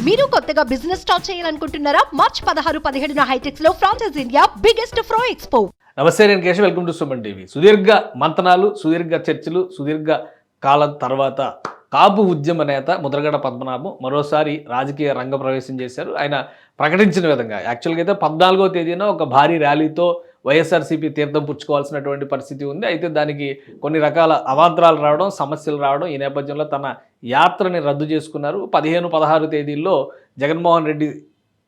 మీరు కొత్తగా business start చేయాలనుకుంటున్నారా? మార్చ్ 16-17 హైటెక్స్ లో ఫ్రాన్సెస్ ఇండియా బిగ్గెస్ట్ ఫ్రో ఎక్స్పో. నమస్తే, నేను Keshav. Welcome to Suman TV. సుదీర్ఘ మంతనాలు, సుదీర్ఘ చర్చలు, సుదీర్ఘ కాలం తర్వాత కాపు ఉద్యమ నేత ముద్రగడ పద్మనాభం మరోసారి రాజకీయ రంగ ప్రవేశం చేశారు. ఆయన ప్రకటించిన విధంగా యాక్చువల్గా అయితే 14వ తేదీన ఒక భారీ ర్యాలీతో వైఎస్ఆర్సీపీ తీర్థం పుచ్చుకోవాల్సినటువంటి పరిస్థితి ఉంది. అయితే దానికి కొన్ని రకాల అవాంతరాలు రావడం, సమస్యలు రావడం, ఈ నేపథ్యంలో తన యాత్రని రద్దు చేసుకున్నారు. 15-16 తేదీల్లో జగన్మోహన్ రెడ్డి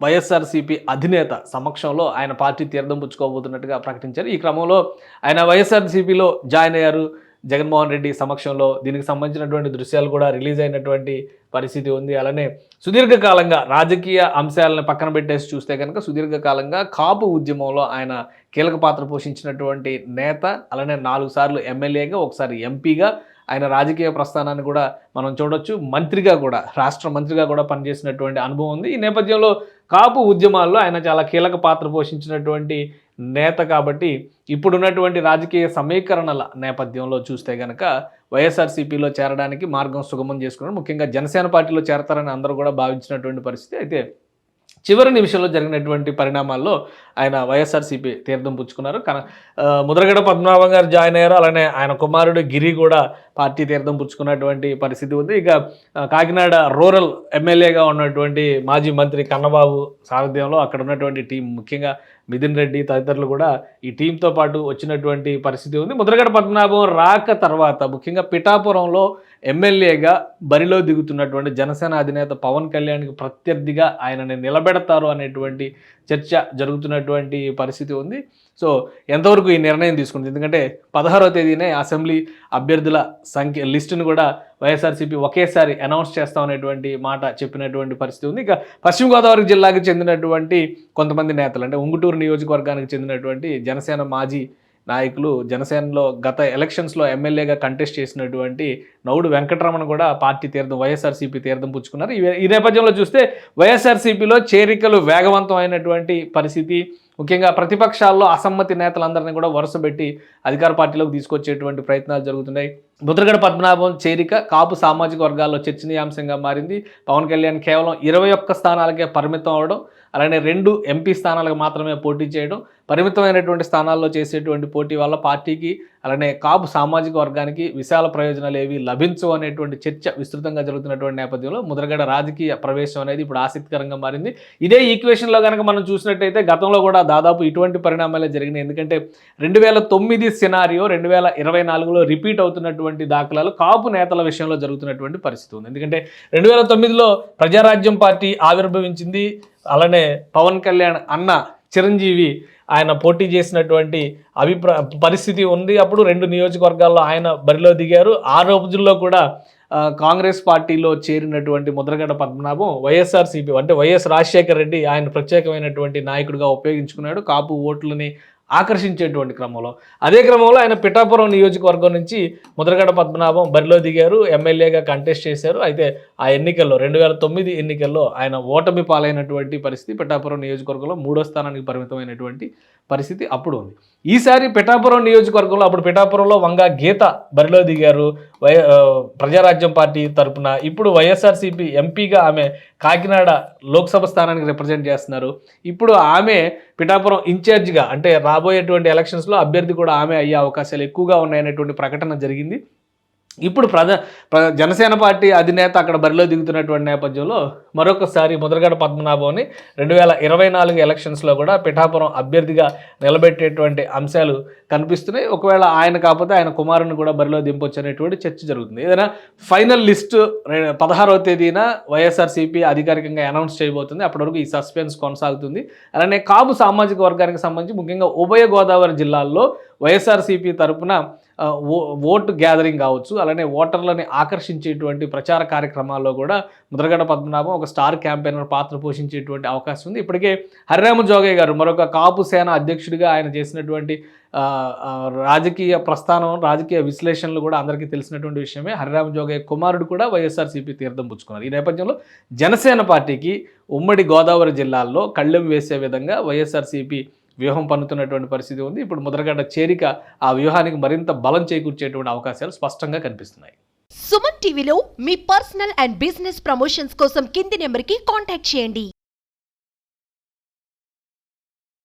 వైఎస్ఆర్సీపీ అధినేత సమక్షంలో ఆయన పార్టీ తీర్థం పుచ్చుకోబోతున్నట్టుగా ప్రకటించారు. ఈ క్రమంలో ఆయన వైఎస్ఆర్సీపీలో జాయిన్ అయ్యారు. జగన్మోహన్ రెడ్డి సమక్షంలో దీనికి సంబంధించినటువంటి దృశ్యాలు కూడా రిలీజ్ అయినటువంటి పరిస్థితి ఉంది. అలానే సుదీర్ఘకాలంగా రాజకీయ అంశాలను పక్కన పెట్టేసి చూస్తే కనుక సుదీర్ఘకాలంగా కాపు ఉద్యమంలో ఆయన కీలక పాత్ర పోషించినటువంటి నేత. అలానే 4 సార్లు ఎమ్మెల్యేగా, ఒకసారి ఎంపీగా ఆయన రాజకీయ ప్రస్థానాన్ని కూడా మనం చూడొచ్చు. మంత్రిగా కూడా, రాష్ట్ర మంత్రిగా కూడా పనిచేసినటువంటి అనుభవం ఉంది. ఈ నేపథ్యంలో కాపు ఉద్యమాల్లో ఆయన చాలా కీలక పాత్ర పోషించినటువంటి నేత కాబట్టి ఇప్పుడున్నటువంటి రాజకీయ సమీకరణల నేపథ్యంలో చూస్తే కనుక వైఎస్ఆర్సీపీలో చేరడానికి మార్గం సుగమం చేసుకున్నారు. ముఖ్యంగా జనసేన పార్టీలో చేరతారని అందరూ కూడా భావించినటువంటి పరిస్థితి. అయితే చివరి నిమిషంలో జరిగినటువంటి పరిణామాల్లో ఆయన వైఎస్ఆర్సీపీ తీర్థం పుచ్చుకున్నారు. ముద్రగడ పద్మనాభం గారు జాయిన్ అయ్యారు. అలానే ఆయన కుమారుడు గిరి కూడా పార్టీ తీర్థం పుచ్చుకున్నటువంటి పరిస్థితి ఉంది. ఇక కాకినాడ రూరల్ ఎమ్మెల్యేగా ఉన్నటువంటి మాజీ మంత్రి కన్నబాబు సారథ్యంలో అక్కడ ఉన్నటువంటి టీం, ముఖ్యంగా మిథున్ రెడ్డి తదితరులు కూడా ఈ టీంతో పాటు వచ్చినటువంటి పరిస్థితి ఉంది. ముద్రగడ పద్మనాభం రాక తర్వాత ముఖ్యంగా పిఠాపురంలో ఎమ్మెల్యేగా బరిలో దిగుతున్నటువంటి జనసేన అధినేత పవన్ కళ్యాణ్కి ప్రత్యర్థిగా ఆయనని నిలబెడతారు అనేటువంటి చర్చ జరుగుతున్నటువంటి పరిస్థితి ఉంది. సో ఎంతవరకు ఈ నిర్ణయం తీసుకుంది? ఎందుకంటే 16వ తేదీనే అసెంబ్లీ అభ్యర్థుల లిస్టును కూడా వైఎస్ఆర్సీపీ ఒకేసారి అనౌన్స్ చేస్తామనేటువంటి మాట చెప్పినటువంటి పరిస్థితి ఉంది. ఇక పశ్చిమ గోదావరి జిల్లాకు చెందినటువంటి కొంతమంది నేతలు, అంటే ఉంగుటూరు నియోజకవర్గానికి చెందినటువంటి జనసేన మాజీ నాయకులు, జనసేనలో గత ఎలక్షన్స్లో ఎమ్మెల్యేగా కంటెస్ట్ చేసినటువంటి నౌడు వెంకటరమణ కూడా పార్టీ తీర్థం, వైఎస్ఆర్సీపీ తీర్థం పుచ్చుకున్నారు. ఈ నేపథ్యంలో చూస్తే వైఎస్ఆర్సీపీలో చేరికలు వేగవంతమైనటువంటి పరిస్థితి. ముఖ్యంగా ప్రతిపక్షాల్లో అసమ్మతి నేతలందరినీ కూడా వరుసపెట్టి అధికార పార్టీలోకి తీసుకొచ్చేటువంటి ప్రయత్నాలు జరుగుతున్నాయి. ముద్రగడ పద్మనాభం చేరిక కాపు సామాజిక వర్గాల్లో చర్చనీయాంశంగా మారింది. పవన్ కళ్యాణ్ కేవలం 21 స్థానాలకే పరిమితం అవడం, అలానే 2 ఎంపీ స్థానాలకు మాత్రమే పోటీ చేయడం, పరిమితమైనటువంటి స్థానాల్లో చేసేటువంటి పోటీ వల్ల పార్టీకి అలానే కాపు సామాజిక వర్గానికి విశాల ప్రయోజనాలు ఏవి లభించవు అనేటువంటి చర్చ విస్తృతంగా జరుగుతున్నటువంటి నేపథ్యంలో ముద్రగడ రాజకీయ ప్రవేశం అనేది ఇప్పుడు ఆసక్తికరంగా మారింది. ఇదే ఈక్వేషన్లో కనుక మనం చూసినట్టయితే గతంలో కూడా దాదాపు ఇటువంటి పరిణామాలే జరిగినాయి. ఎందుకంటే 2009 సినారియో 2024లో రిపీట్ అవుతున్నటువంటి దాఖలాలు కాపు నేతల విషయంలో జరుగుతున్నటువంటి పరిస్థితి ఉంది. ఎందుకంటే 2009లో ప్రజారాజ్యం పార్టీ ఆవిర్భవించింది. అలానే పవన్ కళ్యాణ్ అన్న చిరంజీవి ఆయన పోటీ చేసినటువంటి పరిస్థితి ఉంది. అప్పుడు 2 నియోజకవర్గాల్లో ఆయన బరిలో దిగారు. ఆ రోజుల్లో కూడా కాంగ్రెస్ పార్టీలో చేరినటువంటి ముద్రగడ పద్మనాభం వైఎస్ఆర్సీపీ, అంటే వైఎస్ రాజశేఖర రెడ్డి ఆయన ప్రత్యేకమైనటువంటి నాయకుడిగా ఉపయోగించుకున్నాడు కాపు ఓట్లని ఆకర్షించేటువంటి క్రమంలో. అదే క్రమంలో ఆయన పిఠాపురం నియోజకవర్గం నుంచి ముద్రగడ పద్మనాభం బరిలో దిగారు, ఎమ్మెల్యేగా కంటెస్ట్ చేశారు. అయితే ఆ ఎన్నికల్లో 2009 ఎన్నికల్లో ఆయన ఓటమి పాలైనటువంటి పరిస్థితి. పిఠాపురం నియోజకవర్గంలో 3వ స్థానానికి పరిమితమైనటువంటి పరిస్థితి అప్పుడు ఉంది. ఈసారి పిఠాపురం నియోజకవర్గంలో, అప్పుడు పిఠాపురంలో వంగ గీత బరిలో దిగారు ప్రజారాజ్యం పార్టీ తరపున. ఇప్పుడు వైఎస్ఆర్సీపీ ఎంపీగా ఆమె కాకినాడ లోక్సభ స్థానానికి రిప్రజెంట్ చేస్తున్నారు. ఇప్పుడు ఆమె పిఠాపురం ఇన్ఛార్జిగా, అంటే రాబోయేటువంటి ఎలక్షన్స్లో అభ్యర్థి కూడా ఆమె అయ్యే అవకాశాలు ఎక్కువగా ఉన్నాయనేటువంటి ప్రకటన జరిగింది. ఇప్పుడు జనసేన పార్టీ అధినేత అక్కడ బరిలో దిగుతున్నటువంటి నేపథ్యంలో మరొకసారి ముద్రగడ పద్మనాభంని 2024 ఎలక్షన్స్లో కూడా పిఠాపురం అభ్యర్థిగా నిలబెట్టేటువంటి అంశాలు కనిపిస్తున్నాయి. ఒకవేళ ఆయన కాకపోతే ఆయన కుమారుని కూడా బరిలో దింపొచ్చు అనేటువంటి చర్చ జరుగుతుంది. ఏదైనా ఫైనల్ లిస్టు 16వ తేదీన వైఎస్ఆర్సీపీ అధికారికంగా అనౌన్స్ చేయబోతుంది. అప్పటి వరకు ఈ సస్పెన్స్ కొనసాగుతుంది. అలానే కాపు సామాజిక వర్గానికి సంబంధించి ముఖ్యంగా ఉభయ గోదావరి జిల్లాల్లో వైఎస్ఆర్సీపీ తరపున ఓటు గ్యాదరింగ్ కావచ్చు, అలానే ఓటర్లని ఆకర్షించేటువంటి ప్రచార కార్యక్రమాల్లో కూడా ముద్రగడ పద్మనాభం ఒక స్టార్ క్యాంపెయినర్ పాత్ర పోషించేటువంటి అవకాశం ఉంది. ఇప్పటికే హరిరామ జోగయ్య గారు, మరొక కాపు సేన అధ్యక్షుడిగా ఆయన చేసినటువంటి రాజకీయ ప్రస్థానం, రాజకీయ విశ్లేషణలు కూడా అందరికీ తెలిసినటువంటి విషయమే. హరిరామ జోగయ్య కుమారుడు కూడా వైఎస్ఆర్సీపీ తీర్థం పుచ్చుకున్నారు. ఈ నేపథ్యంలో జనసేన పార్టీకి ఉమ్మడి గోదావరి జిల్లాల్లో కళ్ళెం వేసే విధంగా వైఎస్ఆర్సీపీ వ్యూహం పన్నుతున్నటువంటి పరిస్థితి ఉంది. ఇప్పుడు ముద్రగడ చేరిక ఆ వ్యూహానికి మరింత బలం చేకూర్చేటువంటి అవకాశాలు స్పష్టంగా కనిపిస్తున్నాయి. సుమన్ టీవీలో మీ పర్సనల్ అండ్ బిజినెస్ ప్రమోషన్స్ కోసం కింది నెంబర్కి కాంటాక్ట్ చేయండి.